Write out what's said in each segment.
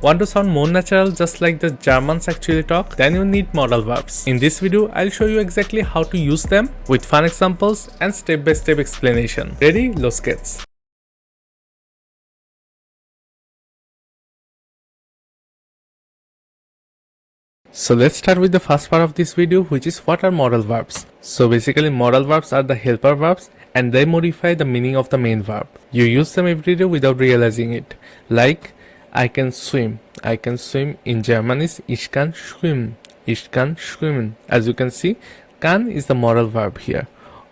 Want to sound more natural just like the Germans actually talk? Then you need modal verbs. In this video, I'll show you exactly how to use them with fun examples and step-by-step explanation. Ready? Let's get. So let's start with the first part of this video, which is what are modal verbs. So basically modal verbs are the helper verbs and they modify the meaning of the main verb. You use them every day without realizing it. Like I can swim. I can swim in German is ich kann schwimmen. Ich kann schwimmen. As you can see, kann is the modal verb here.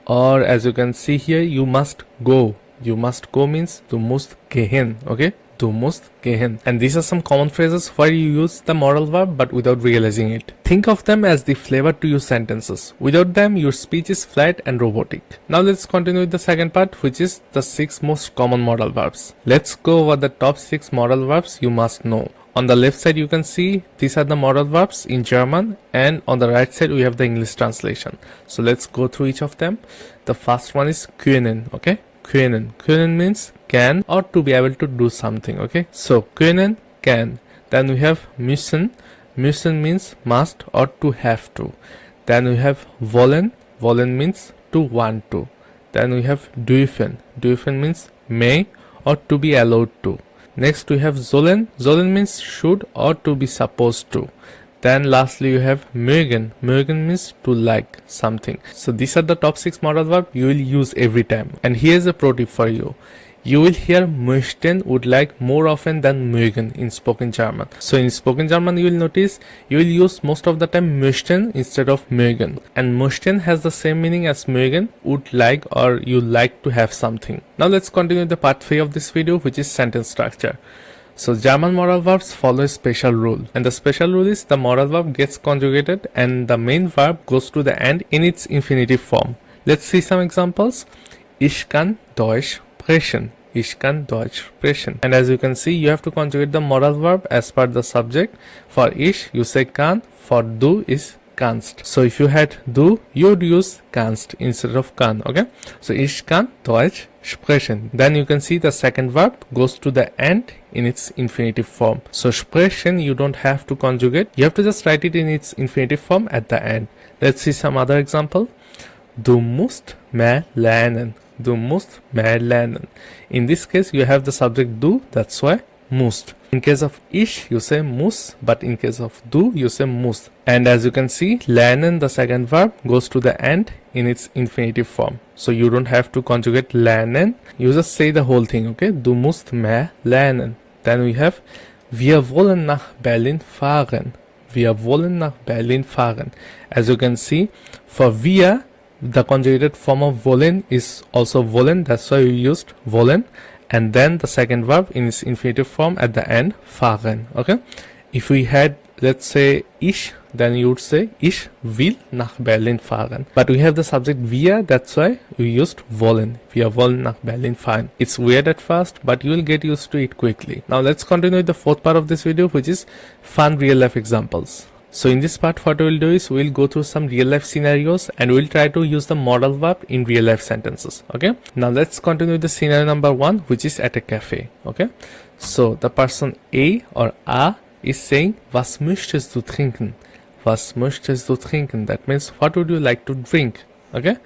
Or as you can see here, you must go. You must go means du musst gehen. Okay? Du musst gehen. And these are some common phrases where you use the modal verb but without realizing it. Think of them as the flavor to your sentences. Without them, your speech is flat and robotic. Now let's continue with the second part, which is the 6 most common modal verbs. Let's go over the top 6 modal verbs you must know. On the left side you can see these are the modal verbs in German, and on the right side we have the English translation. So let's go through each of them. The first one is können. Okay, können. Können means can or to be able to do something. Okay, so können, can. Then we have müssen. Müssen means must or to have to. Then we have wollen. Wollen means to want to. Then we have dürfen. Dürfen means may or to be allowed to. Next we have sollen. Sollen means should or to be supposed to. Then lastly you have mögen. Mögen means to like something. So these are the top 6 modal verbs you will use every time. And here's a pro tip for you. You will hear möchten, would like more often than mögen in spoken German. So in spoken German you will notice you will use most of the time möchten instead of mögen. And möchten has the same meaning as mögen, would like or you like to have something. Now let's continue the part 3 of this video, which is sentence structure. So German modal verbs follow a special rule, and the special rule is the modal verb gets conjugated and the main verb goes to the end in its infinitive form. Let's see some examples. Ich kann Deutsch sprechen. Ich kann Deutsch sprechen. And as you can see, you have to conjugate the modal verb as per the subject. For ich, you say kann. For du is kannst. So if you had du, you would use kannst instead of kann. Okay. So ich kann Deutsch sprechen. Then you can see the second verb goes to the end in its infinitive form. So sprechen you don't have to conjugate. You have to just write it in its infinitive form at the end. Let's see some other example. Du musst mehr lernen. Du musst mehr lernen. In this case you have the subject du, that's why musst. In case of ich you say muss, but in case of du you say muss. And as you can see, lernen, the second verb, goes to the end in its infinitive form. So you don't have to conjugate lernen, you just say the whole thing. Okay, du musst mehr lernen. Then we have wir wollen nach Berlin fahren. Wir wollen nach Berlin fahren. As you can see, for wir the conjugated form of wollen is also wollen, that's why we used wollen, and then the second verb in its infinitive form at the end, fahren. Okay, if we had, let's say, ich, then you would say ich will nach Berlin fahren, but we have the subject wir, that's why we used wollen. Wir wollen nach Berlin fahren. It's weird at first, but you will get used to it quickly. Now let's continue with the fourth part of this video, which is fun real life examples. So in this part, what we will do is we will go through some real life scenarios and we will try to use the modal verb in real life sentences. Okay, now let's continue with the scenario number 1, which is at a cafe. Okay, so the person A or A is saying was möchtest du trinken? Was möchtest du trinken? That means what would you like to drink? Okay,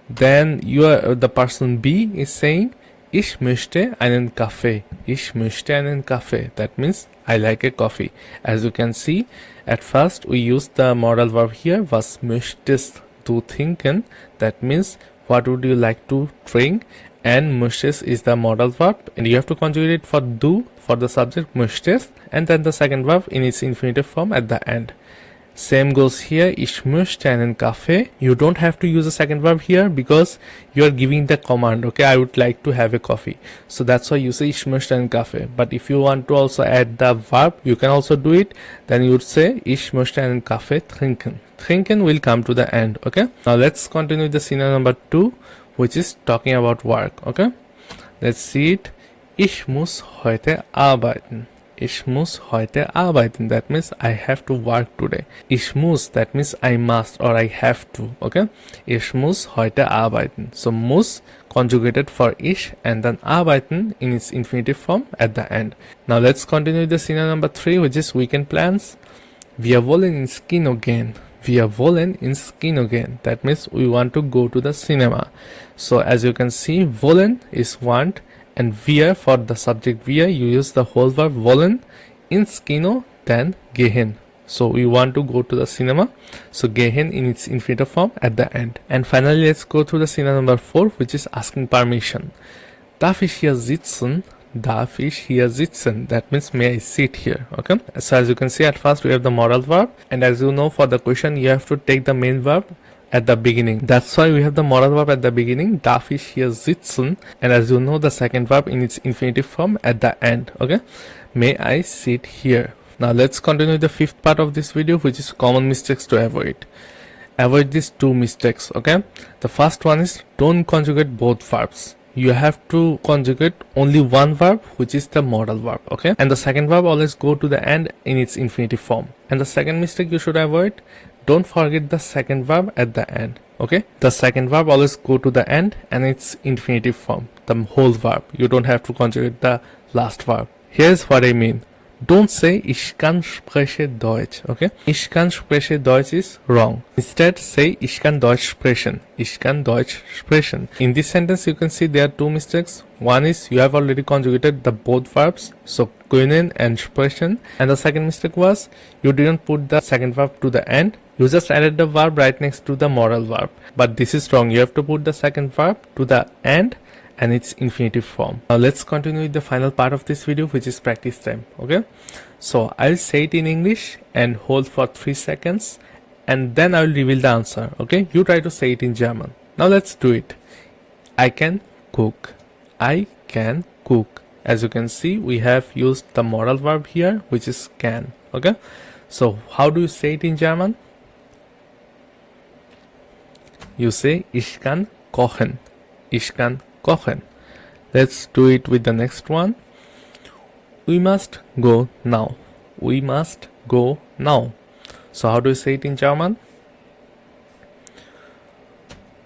then the person B is saying ich möchte einen Kaffee. Ich möchte einen Kaffee. That means I like a coffee. As you can see, at first we used the modal verb here, was möchtest du trinken? That means what would you like to drink? And möchtest is the modal verb, and you have to conjugate it for du for the subject möchtest, and then the second verb in its infinitive form at the end. Same goes here, ich möchte einen Kaffee. You don't have to use a second verb here because you are giving the command, okay, I would like to have a coffee. So that's why you say ich möchte einen Kaffee. But if you want to also add the verb, you can also do it. Then you would say ich möchte einen Kaffee trinken. Trinken will come to the end, okay. Now let's continue the scenario number 2, which is talking about work, okay. Let's see it. Ich muss heute arbeiten. Ich muss heute arbeiten. That means I have to work today. Ich muss, that means I must or I have to. Okay? Ich muss heute arbeiten. So muss conjugated for ich and then arbeiten in its infinitive form at the end. Now let's continue the scenario number 3, which is weekend plans. Wir wollen ins Kino gehen. Wir wollen ins Kino gehen. That means we want to go to the cinema. So as you can see, wollen is want, and wir for the subject wir, you use the whole verb wollen, ins Kino, then gehen. So we want to go to the cinema. So gehen in its infinitive form at the end. And finally, let's go through the scenario number 4, which is asking permission. Darf ich hier sitzen? Darf ich hier sitzen? That means may I sit here. Okay. So as you can see, at first we have the modal verb, and as you know, for the question you have to take the main verb at the beginning. That's why we have the modal verb at the beginning. Darf ich hier sitzen? And as you know, the second verb in its infinitive form at the end. Okay. May I sit here? Now let's continue the fifth part of this video, which is common mistakes to avoid. Avoid these two mistakes. Okay. The first one is don't conjugate both verbs. You have to conjugate only one verb, which is the modal verb. Okay. And the second verb always go to the end in its infinitive form. And the second mistake you should avoid, don't forget the second verb at the end. Okay. The second verb always go to the end and its infinitive form, the whole verb. You don't have to conjugate the last verb. Here's what I mean. Don't say ich kann spreche Deutsch. Okay. Ich kann spreche Deutsch is wrong. Instead say ich kann Deutsch sprechen. Ich kann Deutsch sprechen. In this sentence you can see there are two mistakes. One is you have already conjugated the both verbs, so können and sprechen. And the second mistake was you didn't put the second verb to the end. You just added the verb right next to the modal verb. But this is wrong. You have to put the second verb to the end and its infinitive form. Now let's continue with the final part of this video, which is practice time. Okay. So I'll say it in English and hold for 3 seconds, and then I'll reveal the answer. Okay. You try to say it in German. Now let's do it. I can cook. I can cook. As you can see, we have used the modal verb here, which is can. Okay. So how do you say it in German? You say ich kann kochen. Ich kann kochen. Let's do it with the next one. We must go now. We must go now. So how do you say it in German?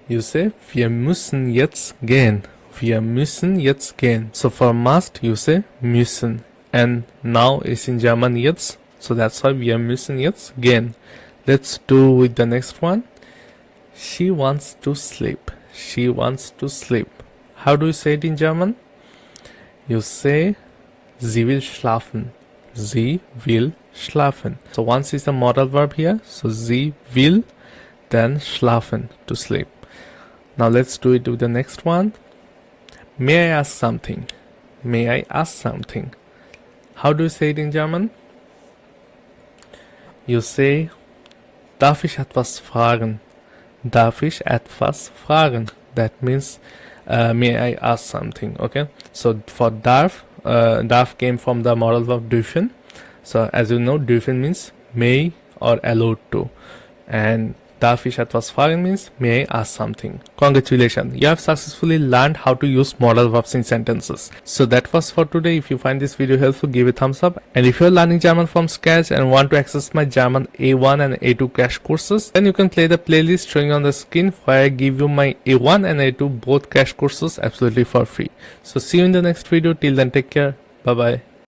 You say wir müssen jetzt gehen. Wir müssen jetzt gehen. So for must you say müssen, and now is in German jetzt. So that's why wir müssen jetzt gehen. Let's do with the next one. She wants to sleep. She wants to sleep. How do you say it in German? You say sie will schlafen. Sie will schlafen. So once is the modal verb here. So sie will, then schlafen, to sleep. Now let's do it with the next one. May I ask something? May I ask something? How do you say it in German? You say, darf ich etwas fragen? Darf ich etwas fragen? That means, may I ask something? Okay. So for darf, darf came from the modal verb dürfen. So as you know, dürfen means may or allowed to, and darf ich etwas fragen means may I ask something. Congratulations, you have successfully learned how to use modal verbs in sentences. So that was for today. If you find this video helpful, give it a thumbs up. And if you're learning German from scratch and want to access my German A1 and A2 crash courses, then you can play the playlist showing on the screen where I give you my A1 and A2 both crash courses absolutely for free. So see you in the next video. Till then, take care. Bye bye.